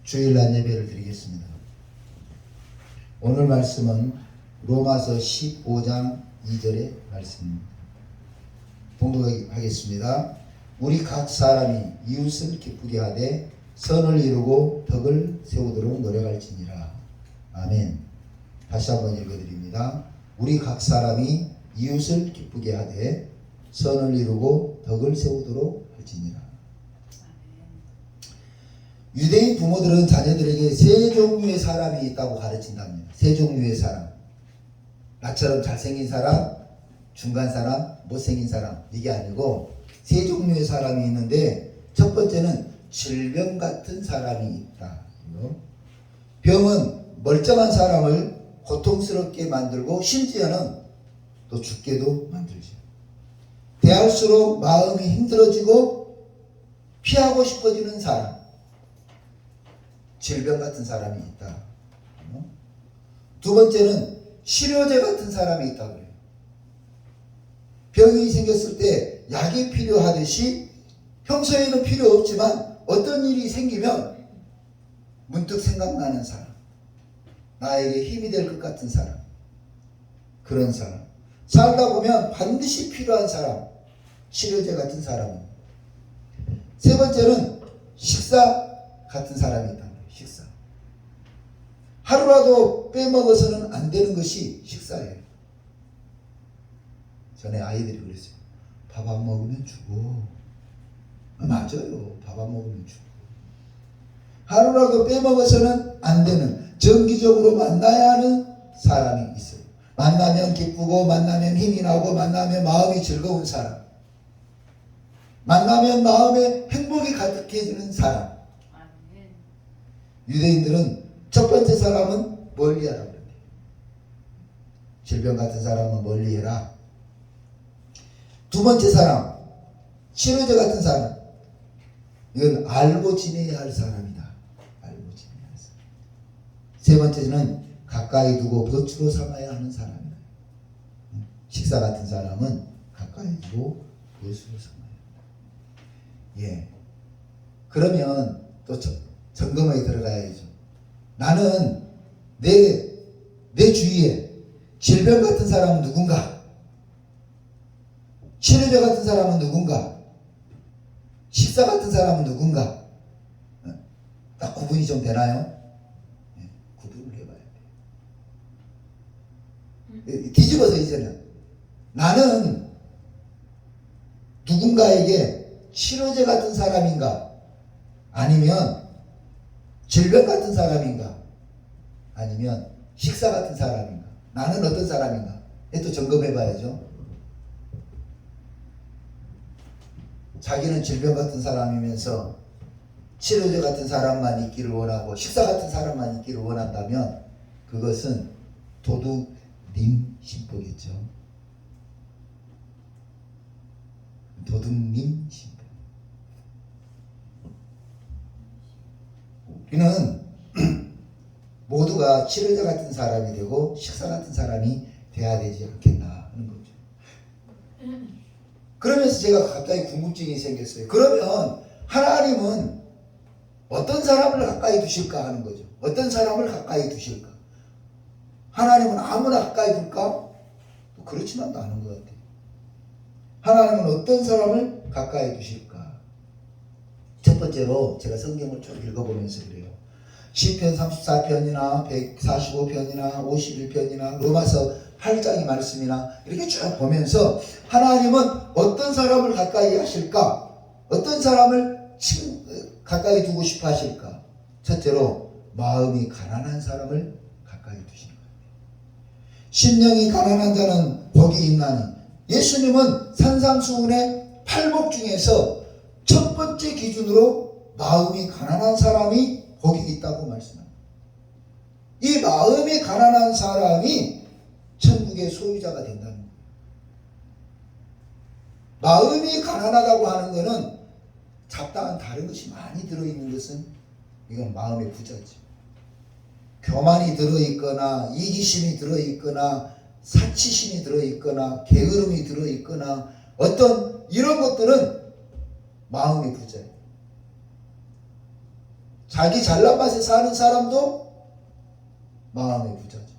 주일날 예배를 드리겠습니다. 오늘 말씀은 로마서 15장 2절의 말씀입니다. 봉독하겠습니다. 우리 각 사람이 이웃을 기쁘게 하되 선을 이루고 덕을 세우도록 노력할지니라. 아멘. 다시 한번 읽어드립니다. 우리 각 사람이 이웃을 기쁘게 하되 선을 이루고 덕을 세우도록 할지니라. 유대인 부모들은 자녀들에게 세 종류의 사람이 있다고 가르친답니다. 세 종류의 사람. 나처럼 잘생긴 사람, 중간 사람, 못생긴 사람. 이게 아니고 세 종류의 사람이 있는데, 첫 번째는 질병 같은 사람이 있다. 병은 멀쩡한 사람을 고통스럽게 만들고 심지어는 또 죽게도 만들죠. 대할수록 마음이 힘들어지고 피하고 싶어지는 사람. 질병 같은 사람이 있다. 두 번째는 치료제 같은 사람이 있다 그래요. 병이 생겼을 때 약이 필요하듯이 평소에는 필요 없지만 어떤 일이 생기면 문득 생각나는 사람. 나에게 힘이 될 것 같은 사람. 그런 사람. 살다 보면 반드시 필요한 사람. 치료제 같은 사람은. 세 번째는 식사 같은 사람이 있다. 식사. 하루라도 빼먹어서는 안 되는 것이 식사예요. 전에 아이들이 그랬어요. 밥 안 먹으면 죽어. 맞아요. 밥 안 먹으면 죽어. 하루라도 빼먹어서는 안 되는, 정기적으로 만나야 하는 사람이 있어요. 만나면 기쁘고, 만나면 힘이 나고, 만나면 마음이 즐거운 사람. 만나면 마음에 행복이 가득해지는 사람. 유대인들은 첫 번째 사람은 멀리하라 그래요. 질병 같은 사람은 멀리해라. 두 번째 사람, 치료제 같은 사람. 이건 알고 지내야 할 사람이다. 알고 지내야 할 사람. 세 번째는 가까이 두고 벗으로 삼아야 하는 사람이다. 식사 같은 사람은 가까이 두고 벗으로 삼아야 한다. 예. 그러면 또 점검에 들어가야죠. 나는 내 주위에 질병 같은 사람은 누군가? 치료제 같은 사람은 누군가? 식사 같은 사람은 누군가? 딱 구분이 좀 되나요? 네, 구분을 해봐야 돼요. 뒤집어서 이제는 나는 누군가에게 치료제 같은 사람인가? 아니면 질병 같은 사람인가? 아니면 식사 같은 사람인가? 나는 어떤 사람인가? 또 점검해봐야죠. 자기는 질병 같은 사람이면서 치료제 같은 사람만 있기를 원하고 식사 같은 사람만 있기를 원한다면 그것은 도둑님 신보겠죠. 도둑님 신보. 우리는 모두가 치료제 같은 사람이 되고 식사 같은 사람이 돼야 되지 않겠나 하는 거죠. 그러면서 제가 갑자기 궁금증이 생겼어요. 그러면 하나님은 어떤 사람을 가까이 두실까 하는 거죠. 어떤 사람을 가까이 두실까? 하나님은 아무나 가까이 둘까? 그렇지만도 않은 것 같아요. 하나님은 어떤 사람을 가까이 두실까? 첫 번째로 제가 성경을 쭉 읽어보면서 그래요. 시편 34편이나 145편이나 51편이나 로마서 8장의 말씀이나 이렇게 쭉 보면서 하나님은 어떤 사람을 가까이 하실까? 어떤 사람을 가까이 두고 싶어 하실까? 첫째로 마음이 가난한 사람을 가까이 두시는 거예요. 심령이 가난한 자는 복이 있나니. 예수님은 산상수훈의 8복 중에서 첫 번째 기준으로 마음이 가난한 사람이 복이 있다고 말씀합니다. 이 마음이 가난한 사람이 천국의 소유자가 된다는 거예요. 마음이 가난하다고 하는 것은 잡다한 다른 것이 많이 들어있는 것은 이건 마음의 부자죠. 교만이 들어있거나 이기심이 들어있거나 사치심이 들어있거나 게으름이 들어있거나 어떤 이런 것들은 마음의 부자예요. 자기 잘난 맛에 사는 사람도 마음의 부자죠.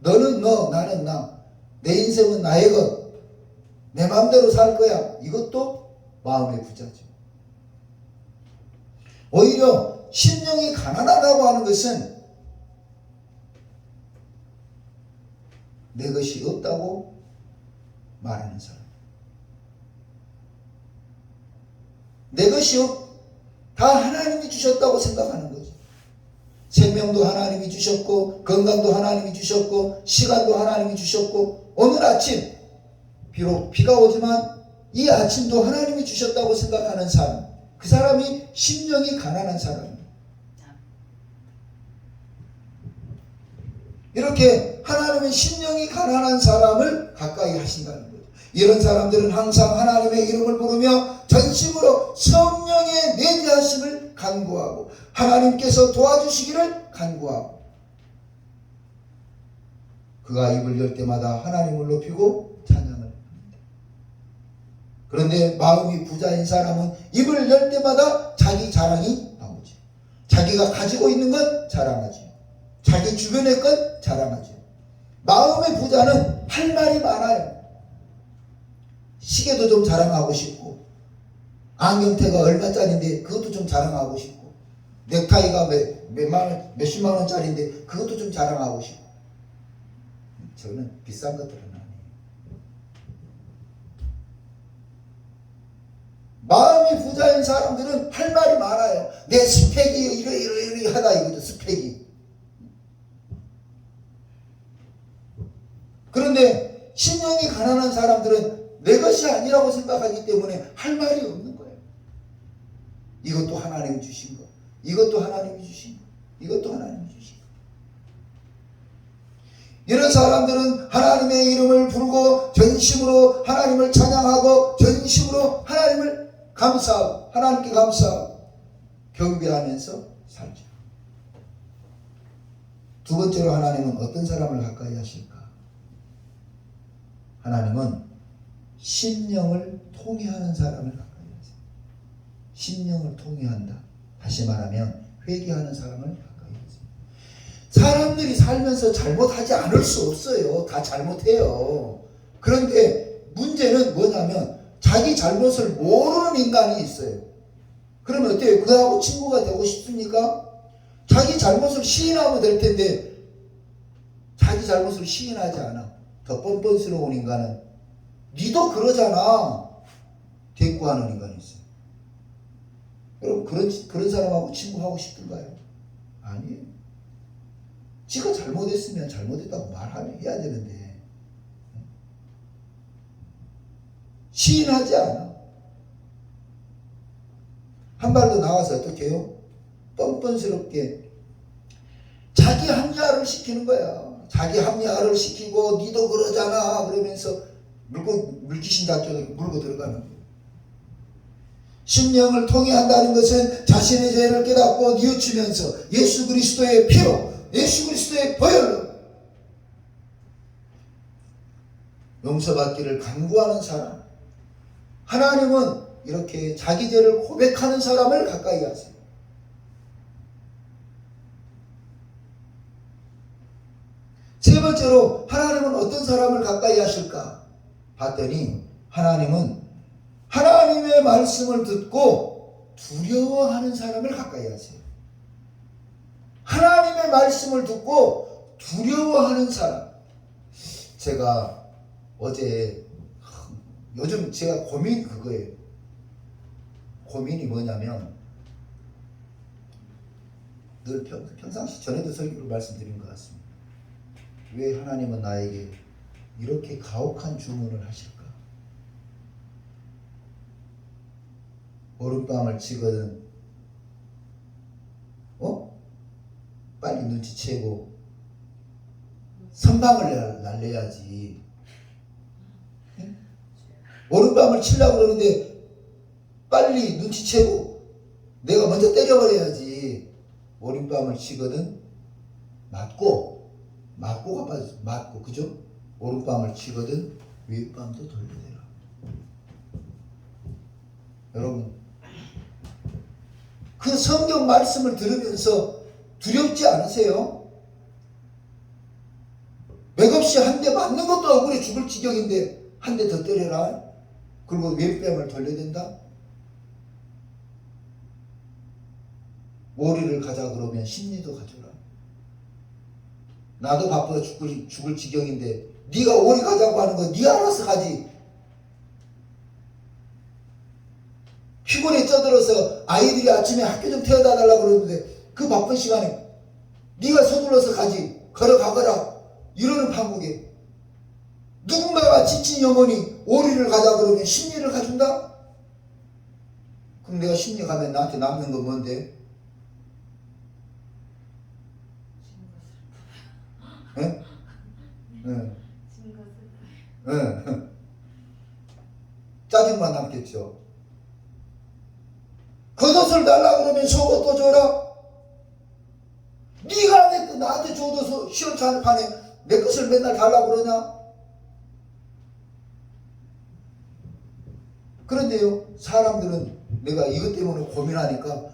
너는 너, 나는 나. 내 인생은 나의 것. 내 마음대로 살 거야. 이것도 마음의 부자죠. 오히려 심령이 가난하다고 하는 것은 내 것이 없다고 말하는 사람. 내 것이 다 하나님이 주셨다고 생각하는 거죠. 생명도 하나님이 주셨고, 건강도 하나님이 주셨고, 시간도 하나님이 주셨고, 오늘 아침 비록 비가 오지만 이 아침도 하나님이 주셨다고 생각하는 사람, 그 사람이 심령이 가난한 사람이에요. 이렇게 하나님의 심령이 가난한 사람을 가까이 하신다는 거죠. 이런 사람들은 항상 하나님의 이름을 부르며 전심으로 성령의 내재하심을 간구하고 하나님께서 도와주시기를 간구하고 그가 입을 열 때마다 하나님을 높이고 찬양을 합니다. 그런데 마음이 부자인 사람은 입을 열 때마다 자기 자랑이 나오죠. 자기가 가지고 있는 것 자랑하죠. 자기 주변의 것 자랑하죠. 마음의 부자는 할 말이 많아요. 시계도 좀 자랑하고 싶고, 안경테가 얼마짜리인데 그것도 좀 자랑하고 싶고, 넥타이가 몇십만 원짜리인데 그것도 좀 자랑하고 싶고. 저는 비싼 것들은 아니에요. 마음이 부자인 사람들은 할 말이 많아요. 내 스펙이 이러이러이러 하다 이거죠. 스펙이. 그런데 심령이 가난한 사람들은 내 것이 아니라고 생각하기 때문에 할 말이 없는 거예요. 이것도 하나님이 주신 거, 이것도 하나님이 주신 거, 이것도 하나님이 주신 거. 이런 사람들은 하나님의 이름을 부르고 전심으로 하나님을 찬양하고 전심으로 하나님을 감사하고 하나님께 감사하고 경배하면서 살죠. 두 번째로 하나님은 어떤 사람을 가까이 하실까? 하나님은 심령을 통회하는 사람을 가까이 하세요. 심령을 통회한다. 다시 말하면 회개하는 사람을 가까이 하세요. 사람들이 살면서 잘못하지 않을 수 없어요. 다 잘못해요. 그런데 문제는 뭐냐면 자기 잘못을 모르는 인간이 있어요. 그러면 어때요? 그하고 친구가 되고 싶습니까? 자기 잘못을 시인하면 될 텐데 자기 잘못을 시인하지 않아. 더 뻔뻔스러운 인간은 니도 그러잖아 대꾸하는 인간이 있어요. 여러분 그런 사람하고 친구하고 싶은가요? 아니에요. 지가 잘못했으면 잘못했다고 말하면 해야 되는데 시인하지 않아. 한 발 더 나와서 어떻게 해요? 뻔뻔스럽게 자기 합리화를 시키는 거야. 자기 합리화를 시키고 니도 그러잖아 그러면서 물귀신 작전에 물고 들어가는 거예요. 심령을 통회한다는 것은 자신의 죄를 깨닫고 뉘우치면서 예수 그리스도의 피로 예수 그리스도의 보혈로 용서받기를 간구하는 사람. 하나님은 이렇게 자기 죄를 고백하는 사람을 가까이 하세요. 세 번째로 하나님은 어떤 사람을 가까이 하실까 봤더니 하나님은 하나님의 말씀을 듣고 두려워하는 사람을 가까이 하세요. 하나님의 말씀을 듣고 두려워하는 사람. 제가 어제 요즘 제가 고민이 그거예요. 고민이 뭐냐면 늘 평상시 전에도 설교로 말씀드린 것 같습니다. 왜 하나님은 나에게 이렇게 가혹한 주문을 하실까? 오른밤을 치거든 빨리 눈치채고 선방을 날려야지. 오른밤을 치려고 그러는데 빨리 눈치채고 내가 먼저 때려버려야지. 오른밤을 치거든 맞고 가봐야지. 맞고 그죠? 오른밤을 치거든 윗밤도 돌려대라. 여러분 그 성경 말씀을 들으면서 두렵지 않으세요? 맥없이 한 대 맞는 것도 억울해 죽을 지경인데 한 대 더 때려라. 그리고 왼뺨을 돌려댄다. 오리를 가자 그러면 심리도 가져라. 나도 바쁘다 죽을 지경인데 네가 오리 가자고 하는 거 네가 알아서 가지. 피곤에 쪄들어서 아이들이 아침에 학교 좀 태워다 달라고 그러는데 그 바쁜 시간에 네가 서둘러서 가지. 걸어가거라. 이러는 판국에 누군가가 지친 영혼이 오리를 가자 그러면 심리를 가준다? 그럼 내가 심리 가면 나한테 남는 건 뭔데? 예? 예. 예. 짜증만 남겠죠. 겉옷을 달라 그러면 속옷도 줘라. 네가 나한테 줘도 시원찮은 판에 내 것을 맨날 달라고 그러냐? 그런데요, 사람들은 내가 이것 때문에 고민하니까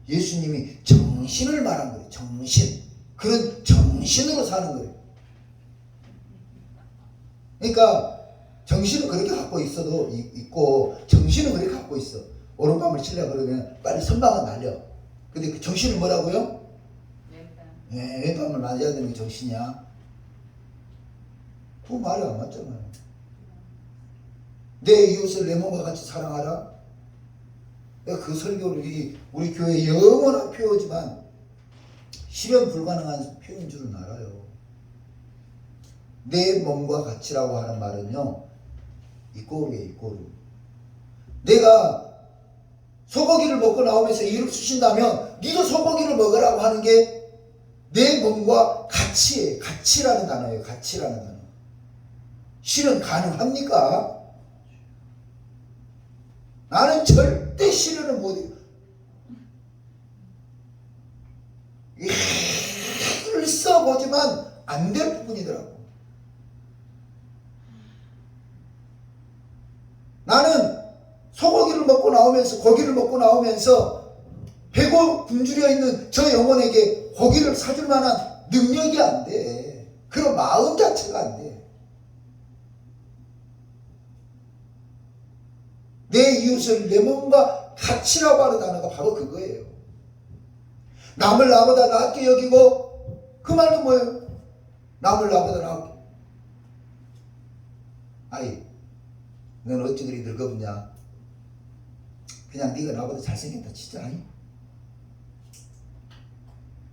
예수님이 정신을 말한 거예요. 정신. 그런 정신으로 사는 거예요. 그러니까 정신은 그렇게 갖고 있어도 있고 정신은 그렇게 갖고 있어. 오른밤을 치려고 그러면 빨리 선방은 날려. 근데 그 정신은 뭐라고요? 네, 왼밤을 맞아야 되는 게 정신이야. 그 말이 안 맞잖아요. 내 이웃을 내 몸과 같이 사랑하라. 내가 그 설교를 우리 교회에 영원한 표어지만 실현 불가능한 표현인 줄은 알아요. 내 몸과 같이라고 하는 말은요, 이꼬르게 이꼬르. 내가 소고기를 먹고 나오면서 이를 쑤신다면 니도 소고기를 먹으라고 하는 게 내 몸과 같이예요. 같이라는 단어예요. 같이라는 단어. 실현 가능합니까? 나는 절대 실현을 못해요. 힘을 써보지만 안 될 부분이더라고. 나는 소고기를 먹고 나오면서 고기를 먹고 나오면서 배고 굶주려 있는 저 영혼에게 고기를 사줄 만한 능력이 안 돼. 그런 마음 자체가 안 돼. 내 이웃을 내 몸과 같이라고 하는 단어가 바로 그거예요. 남을 나보다 낫게 여기고, 그 말은 뭐예요? 남을 나보다 낫게. 아이, 넌 어찌 그리 늙어보냐? 그냥 네가 나보다 잘생겼다 진짜. 아니?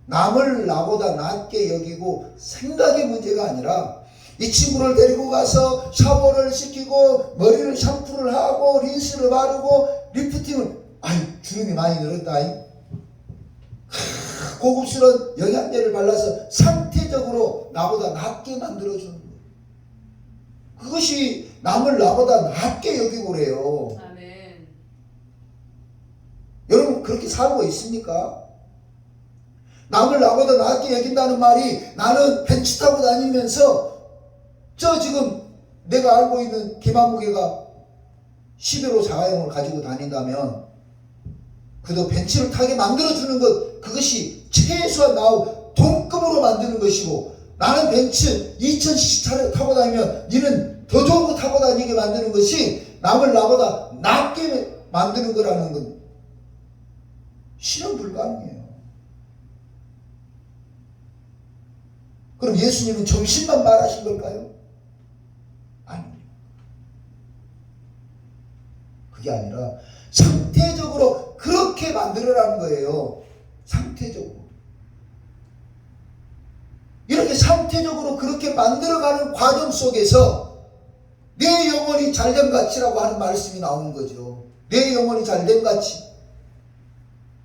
남을 나보다 낫게 여기고 생각의 문제가 아니라 이 친구를 데리고 가서 샤워를 시키고 머리를 샴푸를 하고 린스를 바르고 리프팅을, 아이 주름이 많이 늘었다. 고급스러운 영양제를 발라서 상태적으로 나보다 낫게 만들어주는 거예요. 그것이 남을 나보다 낫게 여기고 그래요. 아멘. 여러분 그렇게 살고 있습니까? 남을 나보다 낫게 여긴다는 말이 나는 벤치 타고 다니면서 저 지금 내가 알고 있는 기만무게가 11호 자가용을 가지고 다닌다면 그도 벤치를 타게 만들어주는 것, 그것이 최소한 나우 동급으로 만드는 것이고, 나는 벤츠 2000cc 타고 다니면 니는 더 좋은 거 타고 다니게 만드는 것이 남을 나보다 낫게 만드는 거라는 건 실현 불가능해요. 그럼 예수님은 정신만 말하신 걸까요? 아닙니다. 그게 아니라 상태적으로 그렇게 만들어라는 거예요. 상태적으로. 이렇게 상태적으로 그렇게 만들어가는 과정 속에서 내 영혼이 잘된 가치라고 하는 말씀이 나오는 거죠. 내 영혼이 잘된 가치.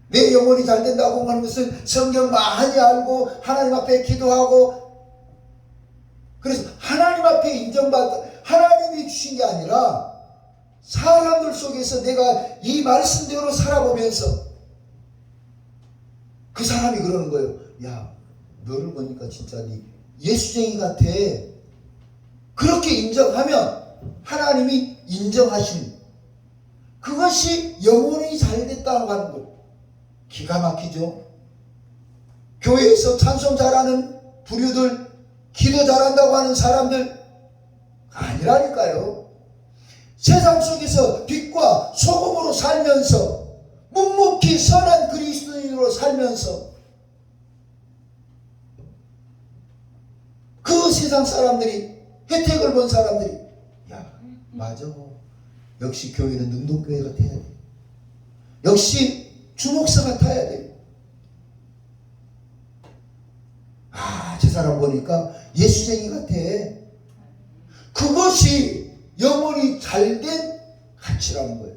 내 영혼이 잘된다고 하는 것은 성경 많이 알고 하나님 앞에 기도하고, 그래서 하나님 앞에 인정받아 하나님이 주신 게 아니라 사람들 속에서 내가 이 말씀대로 살아보면서 그 사람이 그러는 거예요. 야, 너를 보니까 진짜 네 예수쟁이 같아. 그렇게 인정하면 하나님이 인정하신, 그것이 영혼이 잘 됐다고 하는 거예요. 기가 막히죠. 교회에서 찬송 잘하는 부류들, 기도 잘한다고 하는 사람들 아니라니까요. 세상 속에서 빛과 소금으로 살면서 묵묵히 선한 그리스도인으로 살면서 그 세상 사람들이, 혜택을 본 사람들이, 야 맞아, 역시 교회는 능동교회 같아야 돼, 역시 주목사 같아야 돼, 아 저 사람 보니까 예수쟁이 같아. 그것이 영혼이 잘된 가치라는 거예요.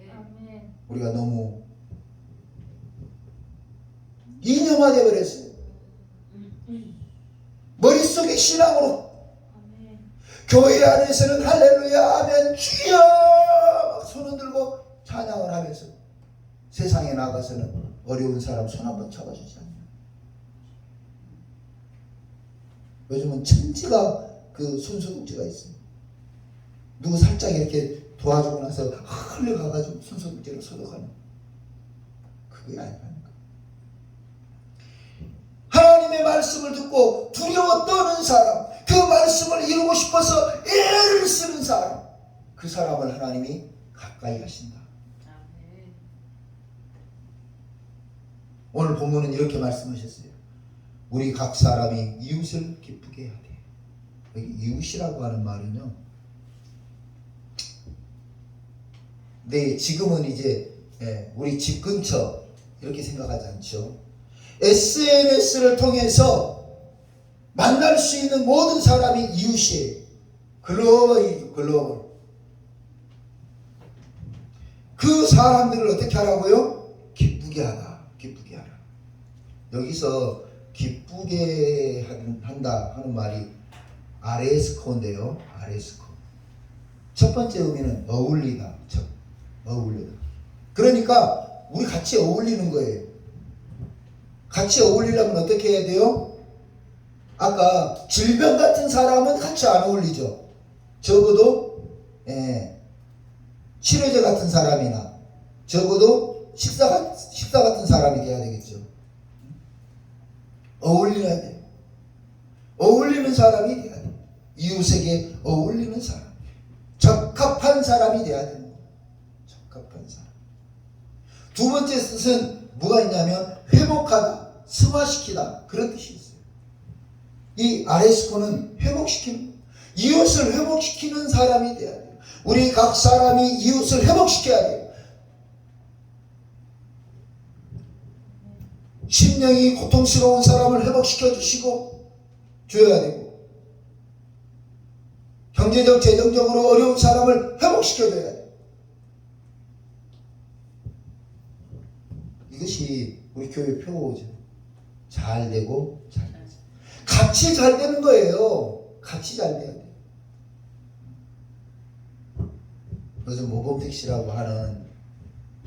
아멘. 우리가 너무 이념화되어 버렸어요. 머릿속에 신앙으로 아멘. 교회 안에서는 할렐루야 아멘 주여 막 손을 들고 찬양을 하면서 세상에 나가서는 어려운 사람 손 한번 잡아주지 않냐. 요즘은 천지가 그 손소독제가 있어요. 누구 살짝 이렇게 도와주고 나서 흘러가가지고 손소독제로 소독하는, 그게 아니라니까. 하나님의 말씀을 듣고 두려워 떠는 사람, 그 말씀을 이루고 싶어서 애를 쓰는 사람, 그 사람을 하나님이 가까이 하신다. 아멘. 오늘 본문은 이렇게 말씀하셨어요. 우리 각 사람이 이웃을 기쁘게 해야 돼. 여기 이웃이라고 하는 말은요, 네, 지금은 이제 우리 집 근처 이렇게 생각하지 않죠. SNS를 통해서 만날 수 있는 모든 사람이 이웃이에요. 글로벌. 그 사람들을 어떻게 하라고요? 기쁘게 하라. 기쁘게 하라. 여기서 기쁘게 한다 하는 말이 아레스코인데요. 아레스코. 첫 번째 의미는 어울리다. 어울리다. 그러니까 우리 같이 어울리는 거예요. 같이 어울리려면 어떻게 해야 돼요? 아까 질병 같은 사람은 같이 안 어울리죠. 적어도 치료제 같은 사람이나 적어도 식사 같은 사람이 돼야 되겠죠. 어울려야 돼요. 어울리는 사람이 돼야 돼요. 이웃에게 어울리는 사람, 적합한 사람이 돼야 됩니다. 적합한 사람. 두 번째 뜻은 뭐가 있냐면 회복하다, 승화시키다, 그런 뜻이 있어요. 이 아레스코는 회복시키는, 이웃을 회복시키는 사람이 돼야 돼요. 우리 각 사람이 이웃을 회복시켜야 돼요. 심령이 고통스러운 사람을 회복시켜 주시고 줘야 되고, 경제적, 재정적으로 어려운 사람을 회복시켜 줘야 돼요. 이것이 우리 교회 표어죠. 잘 되고 잘 되죠. 같이 잘 되는 거예요. 같이 잘 돼야 돼요. 요즘 모범택 시라고 하는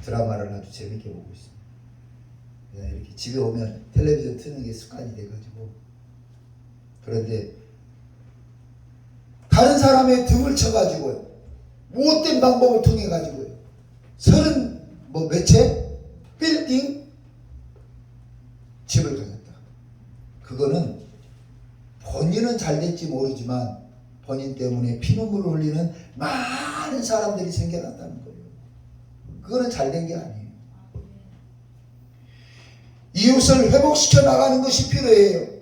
드라마를 아주 재밌게 보고 있어요. 이렇게 집에 오면 텔레비전 트는 게 습관이 돼가지고, 그런데 다른 사람의 등을 쳐가지고요, 못된 방법을 통해 가지고요, 30몇 채 빌딩 집을 가졌다. 그거는 본인은 잘 될지 모르지만 본인 때문에 피눈물을 흘리는 많은 사람들이 생겨났다는 거예요. 그거는 잘 된 게 아니에요. 이웃을 회복시켜 나가는 것이 필요해요.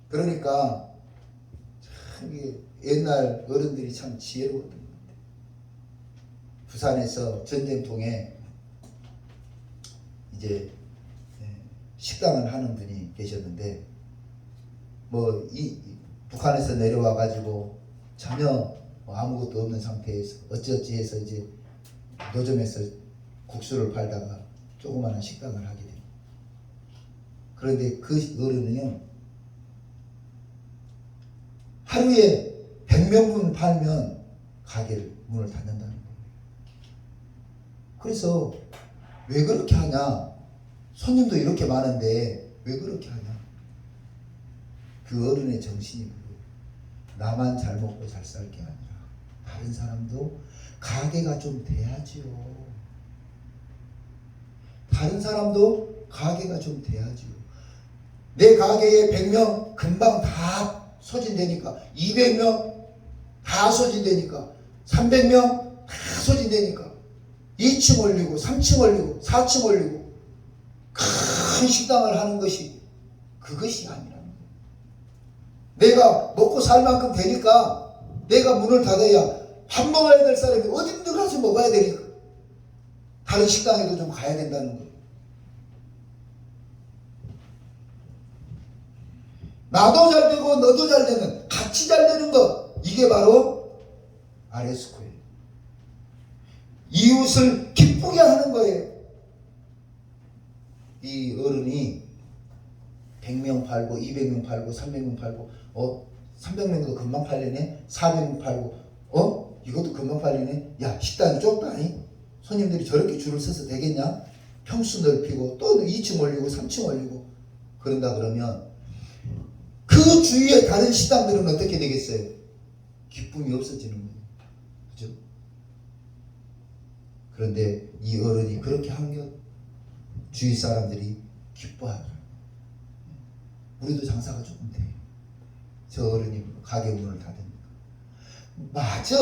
그러니까 참 옛날 어른들이 참 지혜로웠던 것 같아요. 부산에서 전쟁통에 이제 식당을 하는 분이 계셨는데, 북한에서 내려와 가지고 전혀 아무것도 없는 상태에서 어찌어찌 해서 이제 노점에서 국수를 팔다가 조그마한 식당을 하게 돼요. 그런데 그 어른은요, 하루에 100명분 팔면 가게를 문을 닫는다는 거예요. 그래서 왜 그렇게 하냐? 손님도 이렇게 많은데 왜 그렇게 하냐? 그 어른의 정신이 그거예요. 나만 잘 먹고 잘 살 게 아니라 다른 사람도 가게가 좀 돼야지요. 다른 사람도 가게가 좀 돼야죠. 내 가게에 100명 금방 다 소진되니까, 200명 다 소진되니까, 300명 다 소진되니까 2층 올리고 3층 올리고 4층 올리고 큰 식당을 하는 것이 그것이 아니라는 거예요. 내가 먹고 살 만큼 되니까 내가 문을 닫아야 밥 먹어야 될 사람이 어딘들 가서 먹어야 되니까 다른 식당에도 좀 가야 된다는 거예요. 나도 잘 되고 너도 잘 되는, 같이 잘 되는 것, 이게 바로 아레스코예요. 이웃을 기쁘게 하는 거예요. 이 어른이 100명 팔고 200명 팔고 300명 팔고 300명도 금방 팔리네. 400명 팔고 이것도 금방 팔리네. 야, 식당이 좁다니? 손님들이 저렇게 줄을 서서 되겠냐? 평수 넓히고 또 2층 올리고 3층 올리고 그런다 그러면 그 주위에 다른 식당들은 어떻게 되겠어요? 기쁨이 없어지는 거예요. 그죠? 그런데 이 어른이 그렇게 하면 주위 사람들이 기뻐하더라. 우리도 장사가 조금 돼. 저 어른이 가게 문을 닫으니까. 맞아.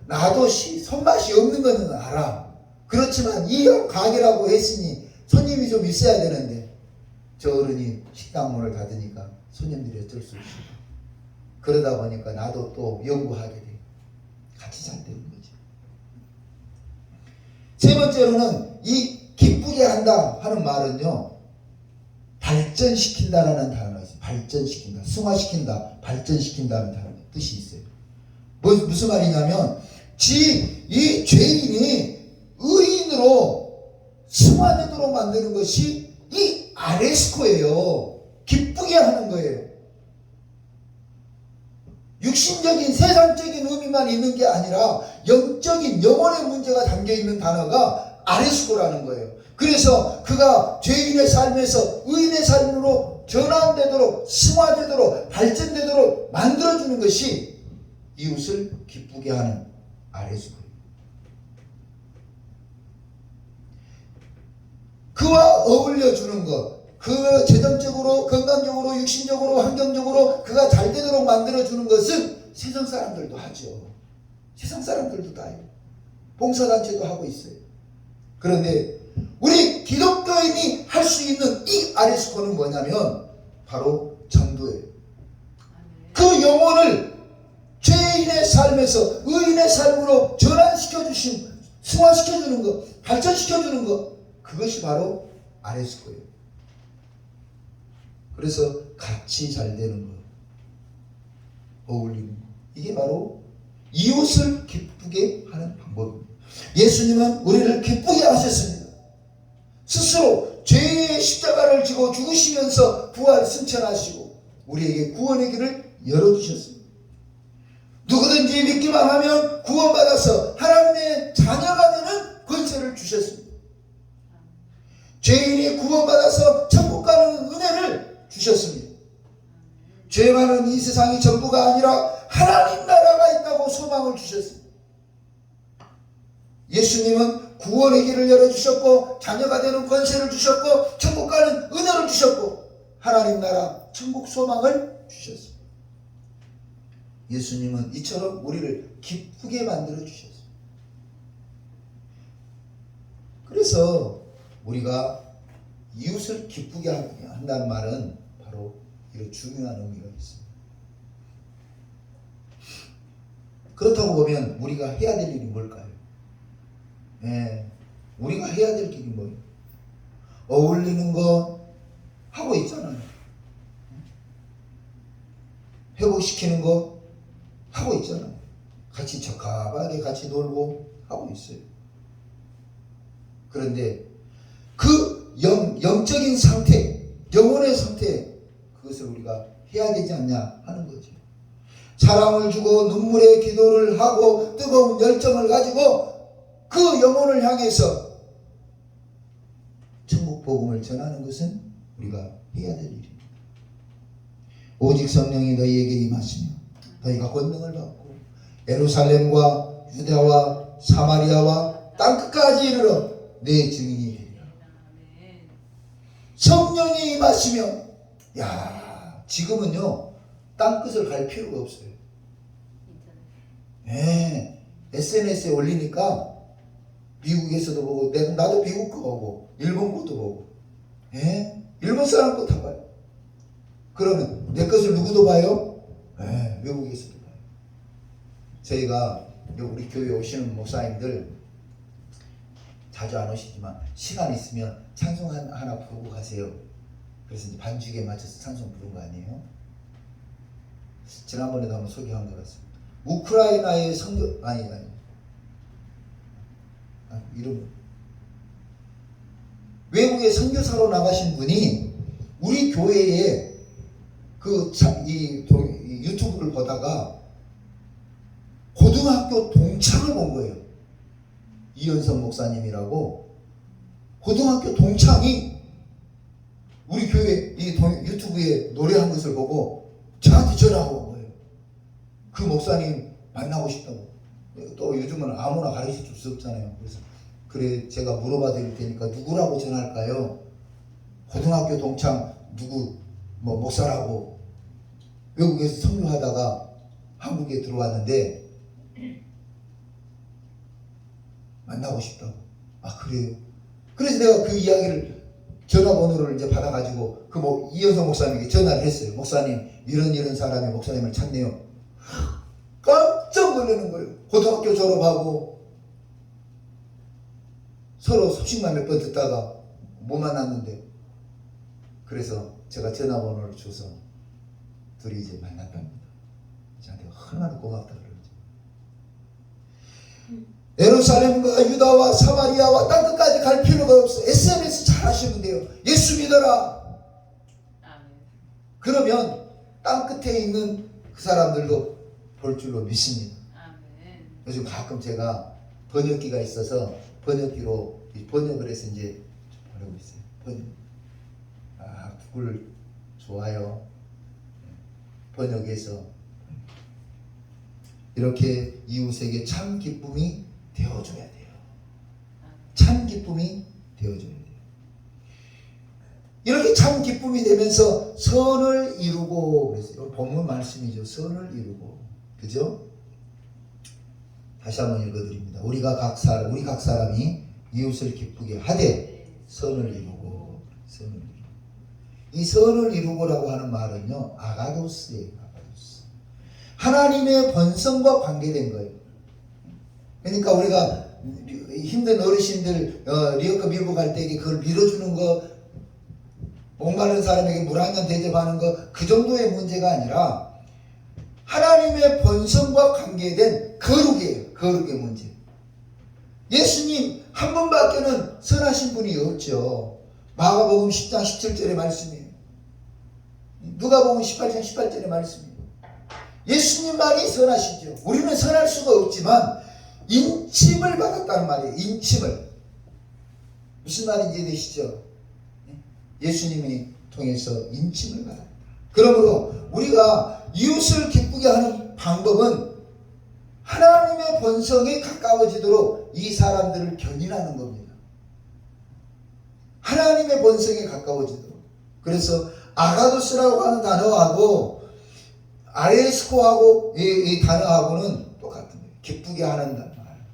나도 손맛이 없는 거는 알아. 그렇지만 이 가게라고 했으니 손님이 좀 있어야 되는데 저 어른이 식당 문을 닫으니까 손님들이 어쩔 수 없어. 그러다 보니까 나도 또 연구하게 돼. 같이 잘 되는 거지. 세 번째로는 이 기쁘게 한다 하는 말은요, 발전시킨다라는 단어가 있어요. 발전시킨다, 승화시킨다, 발전시킨다는 단어 뜻이 있어요. 무슨 말이냐면 이 죄인이 의인으로 승화되도록 만드는 것이 이 아레스코예요. 기쁘게 하는 거예요. 육신적인 세상적인 의미만 있는 게 아니라 영적인 영혼의 문제가 담겨있는 단어가 아레스코라는 거예요. 그래서 그가 죄인의 삶에서 의인의 삶으로 전환되도록, 승화되도록, 발전되도록 만들어주는 것이 이웃을 기쁘게 하는 아레스코예요. 그와 어울려주는 것, 그 재정적으로, 건강적으로, 육신적으로, 환경적으로 그가 잘 되도록 만들어주는 것은 세상 사람들도 하죠. 세상 사람들도 다 해요. 봉사단체도 하고 있어요. 그런데 우리 기독교인이 할 수 있는 이 아레스코는 뭐냐면 바로 전도예요. 그 영혼을 죄인의 삶에서 의인의 삶으로 전환시켜주신, 승화시켜주는 것, 발전시켜주는 것, 그것이 바로 아레스코예요. 그래서 같이 잘 되는 것, 어울리는 것, 이게 바로 이웃을 기쁘게 하는 방법입니다. 예수님은 우리를 기쁘게 하셨습니다. 스스로 죄의 십자가를 지고 죽으시면서 부활 승천하시고 우리에게 구원의 길을 열어주셨습니다. 누구든지 믿기만 하면 구원받아서 하나님의 자녀가 되는 권세를 주셨습니다. 죄인이 구원받아서 천국 가는 은혜를 주셨습니다. 죄 많은 이 세상이 전부가 아니라 하나님 나라가 있다고 소망을 주셨습니다. 예수님은 구원의 길을 열어주셨고 자녀가 되는 권세를 주셨고 천국 가는 은혜를 주셨고 하나님 나라 천국 소망을 주셨습니다. 예수님은 이처럼 우리를 기쁘게 만들어 주셨습니다. 그래서 우리가 이웃을 기쁘게 한다는 말은 바로 이런 중요한 의미가 있습니다. 그렇다고 보면 우리가 해야 될 일이 뭘까요? 우리가 해야 될 일이 뭐예요? 어울리는 거 하고 있잖아요. 회복시키는 거 하고 있잖아요. 같이 적합하게 같이 놀고 하고 있어요. 그런데 그 영적인 상태, 영혼의 상태, 그것을 우리가 해야 되지 않냐 하는 거죠. 사랑을 주고 눈물의 기도를 하고 뜨거운 열정을 가지고 그 영혼을 향해서 천국 복음을 전하는 것은 우리가 해야 될 일입니다. 오직 성령이 너희에게 임하시며 너희가 권능을 받고 예루살렘과 유다와 사마리아와 땅끝까지 이르러 내 증인이 되리라. 성령이 임하시면, 야, 지금은요 땅끝을 갈 필요가 없어요. 네, SNS에 올리니까 미국에서도 보고, 나도 미국 거 보고 일본 것도 보고, 예? 일본 사람 거 다 봐요. 그러면 내 것을 누구도 봐요? 예, 외국에서도 봐요. 저희가 우리 교회 오시는 목사님들 자주 안 오시지만 시간 있으면 찬송 하나 부르고 가세요. 그래서 이제 반주기에 맞춰서 찬송 부른 거 아니에요? 지난번에도 한번 소개한 것 같습니다. 우크라이나의 선교, 이름, 외국에 선교사로 나가신 분이 우리 교회에 이 유튜브를 보다가 고등학교 동창을 본 거예요. 이현성 목사님이라고 고등학교 동창이 우리 교회 이 유튜브에 노래한 것을 보고 저한테 전화가 온 거예요. 그 목사님 만나고 싶다고. 또 요즘은 아무나 가르쳐 줄 수 없잖아요. 그래서 그래, 제가 물어봐 드릴 테니까 누구라고 전화할까요? 고등학교 동창 누구 목사라고, 외국에서 선교하다가 한국에 들어왔는데 만나고 싶다고. 아, 그래요? 그래서 내가 그 이야기를, 전화번호를 이제 받아가지고 이현성 목사님에게 전화를 했어요. 목사님, 이런 사람이 목사님을 찾네요. 깜짝 놀라는 거예요. 고등학교 졸업하고 서로 소식만 몇 번 듣다가 못 만났는데, 그래서 제가 전화번호를 줘서 둘이 이제 만났답니다. 저한테 얼마나 고맙다 그러죠. 예루살렘과 유다와 사마리아와 땅끝까지 갈 필요가 없어. SNS 잘 하시면 돼요. 예수 믿어라. 그러면 땅끝에 있는 그 사람들도 볼 줄로 믿습니다. 요즘 가끔 제가 번역기가 있어서 번역을 해서 이제 보내고 있어요. 구글 좋아요. 번역해서 이렇게 이웃에게 참 기쁨이 되어줘야 돼요. 참 기쁨이 되어줘야 돼요. 이렇게 참 기쁨이 되면서 선을 이루고, 그래서 본문 말씀이죠. 선을 이루고, 그죠? 다시 한번 읽어드립니다. 우리 각 사람이 이웃을 기쁘게 하되 선을 이루고, 선을 이루고. 이 선을 이루고라고 하는 말은요, 아가도스예요. 아가도스. 하나님의 본성과 관계된 거예요. 그러니까 우리가 힘든 어르신들 리어카 밀고 갈 때 그걸 밀어주는 거, 목마른 사람에게 물 한 잔 대접하는 거, 그 정도의 문제가 아니라 하나님의 본성과 관계된 거룩이에요. 거룩의 문제. 예수님 한 분밖에는 선하신 분이 없죠. 마가복음 10장 17절의 말씀이에요. 누가복음 18장 18절의 말씀이에요. 예수님만이 선하시죠. 우리는 선할 수가 없지만 인침을 받았다는 말이에요. 인침을. 무슨 말인지 이해되시죠? 예수님이 통해서 인침을 받았다. 그러므로 우리가 이웃을 기쁘게 하는 방법은 하나님의 본성에 가까워지도록 이 사람들을 견인하는 겁니다. 하나님의 본성에 가까워지도록. 그래서 아가도스라고 하는 단어하고 아레스코하고 이 단어하고는 똑같은 거예요. 기쁘게 하는 말,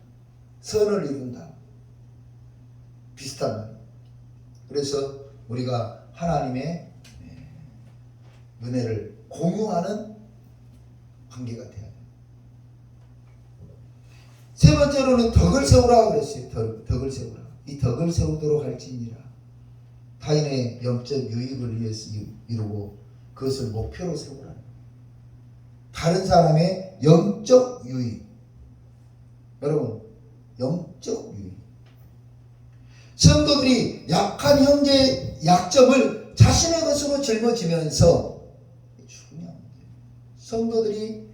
선을 이룬다, 비슷한 말. 그래서 우리가 하나님의 은혜를 공유하는 관계가 돼야 돼요. 세 번째로는 덕을 세우라고 그랬어요. 덕을 세우라. 이 덕을 세우도록 할지니라. 타인의 영적 유익을 위해서 이루고 그것을 목표로 세우라. 다른 사람의 영적 유익. 여러분, 영적 유익. 성도들이 약한 형제의 약점을 자신의 것으로 짊어지면서, 중요한 문제예요. 성도들이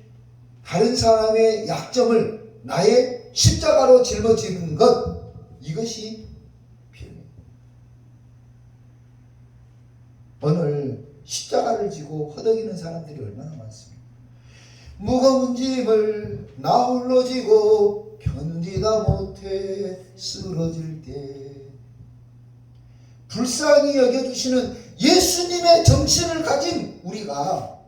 다른 사람의 약점을 나의 십자가로 짊어지는 것, 이것이 필요해요. 오늘 십자가를 지고 허덕이는 사람들이 얼마나 많습니까? 무거운 짐을 나 홀로 지고 견디다 못해 쓰러질 때 불쌍히 여겨주시는 예수님의 정신을 가진 우리가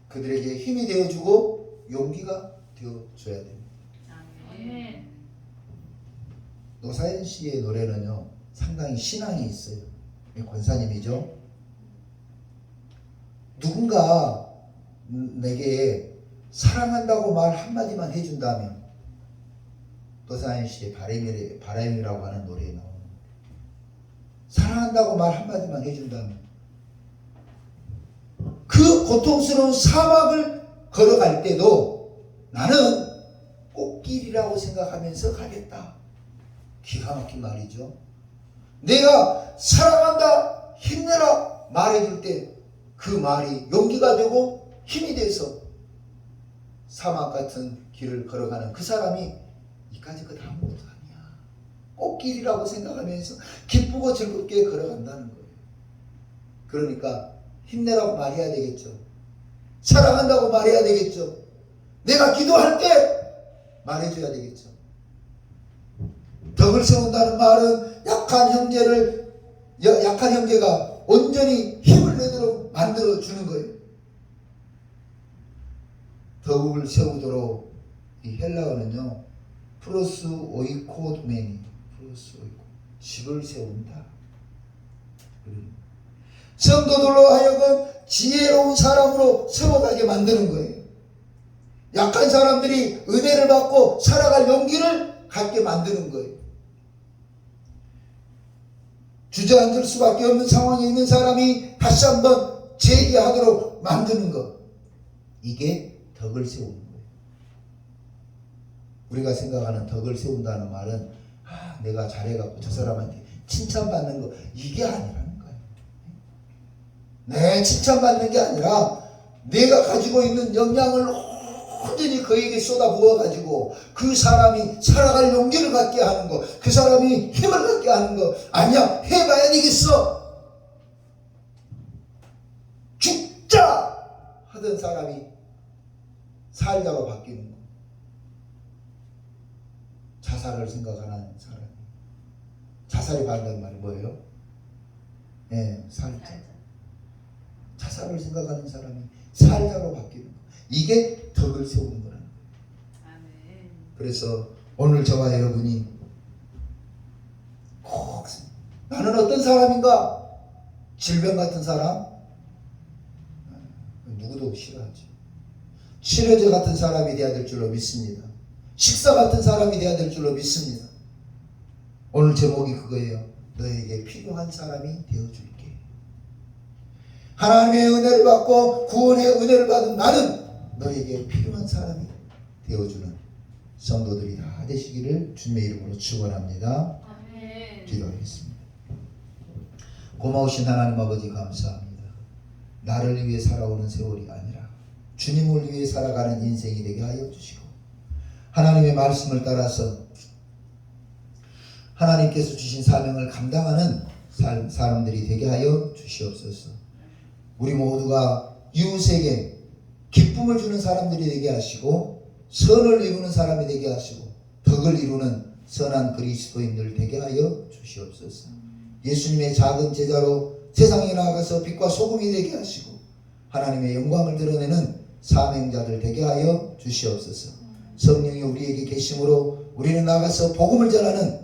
그들에게 힘이 되어주고 용기가 되어줘야 됩니다. 아멘. 노사연 씨의 노래는요 상당히 신앙이 있어요. 권사님이죠. 누군가 내게 사랑한다고 말 한마디만 해준다면 노사연 씨의 바람이라고 하는 노래에 나오는 사랑한다고 말 한마디만 해준다면 그 고통스러운 사막을 걸어갈 때도 나는 꽃길이라고 생각하면서 가겠다. 기가 막힌 말이죠. 내가 사랑한다 힘내라 말해줄 때 그 말이 용기가 되고 힘이 돼서 사막 같은 길을 걸어가는 그 사람이 이까지 것 아무것도 아니야. 꽃길이라고 생각하면서 기쁘고 즐겁게 걸어간다는 거예요. 그러니까 힘내라고 말해야 되겠죠. 사랑한다고 말해야 되겠죠. 내가 기도할 때 말해줘야 되겠죠. 덕을 세운다는 말은 약한 형제가 온전히 힘을 내도록 만들어주는 거예요. 덕을 세우도록 이 헬라어는요 프로스 오이코도메니 집을 세운다. 성도들로 하여금 지혜로운 사람으로 세워가게 만드는 거예요. 약한 사람들이 은혜를 받고 살아갈 용기를 갖게 만드는 거예요. 주저앉을 수밖에 없는 상황에 있는 사람이 다시 한번 재기하도록 만드는 것. 이게 덕을 세우는 거예요. 우리가 생각하는 덕을 세운다는 말은 내가 잘해갖고 저 사람한테 칭찬받는 거 이게 아니라는 거예요. 네, 칭찬받는 게 아니라 내가 가지고 있는 역량을 완전히 그에게 쏟아부어가지고 그 사람이 살아갈 용기를 갖게 하는 거, 그 사람이 힘을 갖게 하는 거. 아니야, 해봐야 되겠어. 죽자 하던 사람이 살자로 바뀌는 거. 자살을 생각하는 사람이 자살이 반대는 말이 뭐예요? 네, 살자. 자살을 생각하는 사람이 살자로 바뀌는 거. 이게 덕을 세우는 거라는 거예요. 아멘. 그래서 오늘 저와 여러분이 꼭 나는 어떤 사람인가? 질병 같은 사람? 누구도 싫어하죠. 치료제 같은 사람이 되어야 될 줄로 믿습니다. 식사 같은 사람이 되어야 될 줄로 믿습니다. 오늘 제목이 그거예요. 너에게 필요한 사람이 되어줄게. 하나님의 은혜를 받고 구원의 은혜를 받은 나는 너에게 필요한 사람이 되어주는 성도들이 다 되시기를 주님의 이름으로 축원합니다. 아멘. 기도하겠습니다. 고마우신 하나님 아버지 감사합니다. 나를 위해 살아오는 세월이 아니라 주님을 위해 살아가는 인생이 되게 하여 주시고 하나님의 말씀을 따라서 하나님께서 주신 사명을 감당하는 사람들이 되게 하여 주시옵소서. 우리 모두가 이웃에게 기쁨을 주는 사람들이 되게 하시고 선을 이루는 사람이 되게 하시고 덕을 이루는 선한 그리스도인들 되게 하여 주시옵소서. 예수님의 작은 제자로 세상에 나가서 빛과 소금이 되게 하시고 하나님의 영광을 드러내는 사명자들 되게 하여 주시옵소서. 성령이 우리에게 계심으로 우리는 나가서 복음을 전하는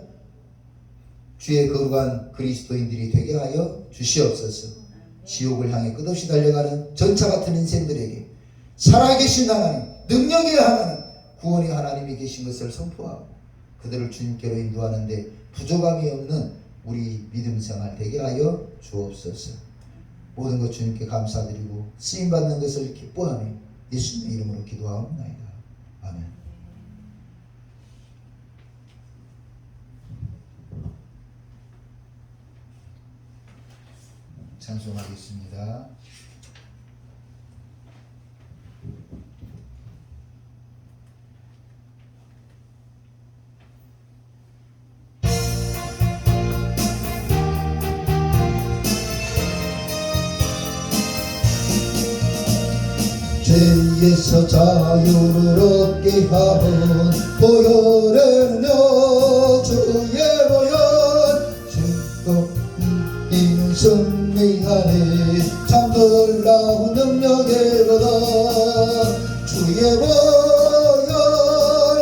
주의 거룩한 그리스도인들이 되게 하여 주시옵소서. 지옥을 향해 끝없이 달려가는 전차 같은 인생들에게 살아계신 하나님, 능력의 하나님, 구원의 하나님이 계신 것을 선포하고 그들을 주님께로 인도하는데 부족함이 없는 우리 믿음 생활 되게 하여 주옵소서. 모든 것 주님께 감사드리고 쓰임받는 것을 기뻐하며 예수님의 이름으로 기도하옵나이다. 아멘. 찬송하겠습니다. 죄에서 자유를 얻게 하는 보혈은요 주의 보혈 주도 승리하니 참 놀라운 능력이로다. 주의 보혈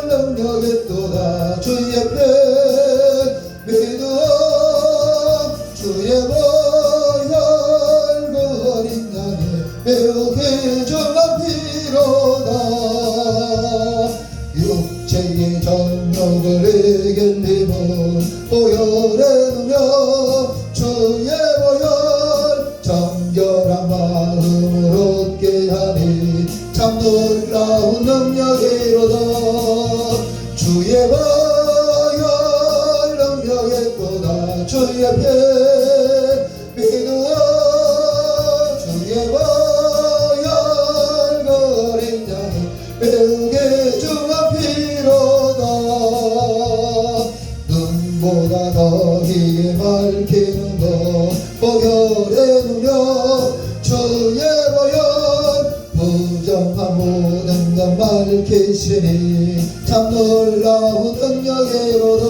능력이 또다. 주의 편 믿어. 주의 보혈 그 어린 양이 매우 귀중한 피로다. 육체의 정욕을 이긴 힘은 보혈의 능력. 주의 보혈 정결한 마음을 얻게 하니 참 놀라운 능력이로다. 주의 보혈 능력이 또다. 주의 편 믿어. 주의 보혈 그 어린 양이 매우 귀중한 피로다. 눈보다 더 희게 밝히는 것 보혈의 능력. 주의 보혈 부정한 모든 것 밝히시니 참 놀라운 능력이로다.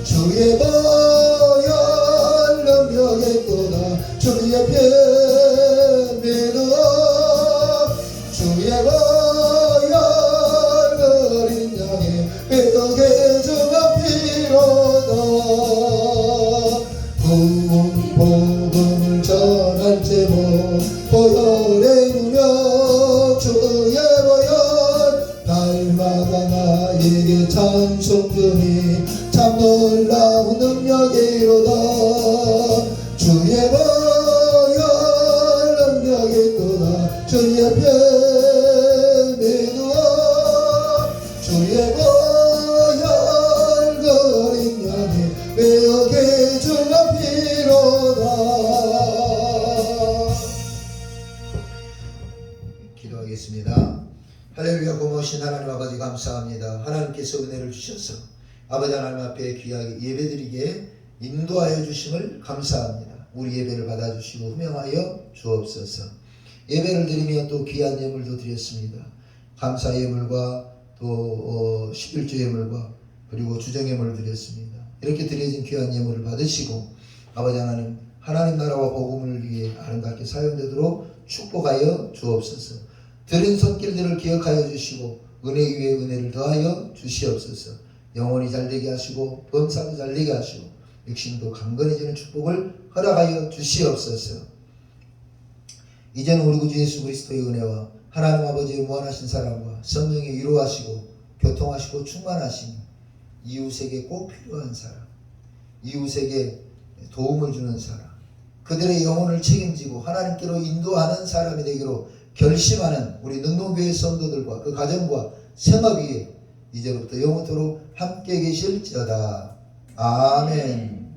주의 보혈 능력이 또다. 주의 편 믿어. 주의 보혈 그 어린 양이 매우 귀중한 피로다. 복음을 전할 제목 보혈의 능력. 주의 보혈 날마다 나에게 찬송 주니 참 놀라운 능력이로다. 주의 보혈 능력이 또다. 주의 편 믿어. 주의 보혈 그 어린 양이 매우 귀중한 피로다. 기도하겠습니다. 할렐루야. 고마우신 하나님 아버지 감사합니다. 하나님께서 은혜를 주셔서 아버지 하나님 앞에 귀하게 예배드리게 인도하여 주심을 감사합니다. 우리 예배를 받아주시고 흠명하여 주옵소서. 예배를 드리며 또 귀한 예물도 드렸습니다. 감사 예물과 또 11조 예물과 그리고 주정 예물을 드렸습니다. 이렇게 드려진 귀한 예물을 받으시고 아버지 하나님 나라와 복음을 위해 아름답게 사용되도록 축복하여 주옵소서. 드린 손길들을 기억하여 주시고 은혜 위에 은혜를 더하여 주시옵소서. 영혼이 잘되게 하시고 범사도 잘되게 하시고 육신도 강건해지는 축복을 허락하여 주시옵소서. 이제는 우리 구주 예수 그리스도의 은혜와 하나님 아버지의 무한하신 사랑과 성령의 위로하시고 교통하시고 충만하시니 이웃에게 꼭 필요한 사람, 이웃에게 도움을 주는 사람, 그들의 영혼을 책임지고 하나님께로 인도하는 사람이 되기로 결심하는 우리 능동교회 성도들과 그 가정과 생업 위에 이제부터 영원토록 함께 계실지어다. 아멘.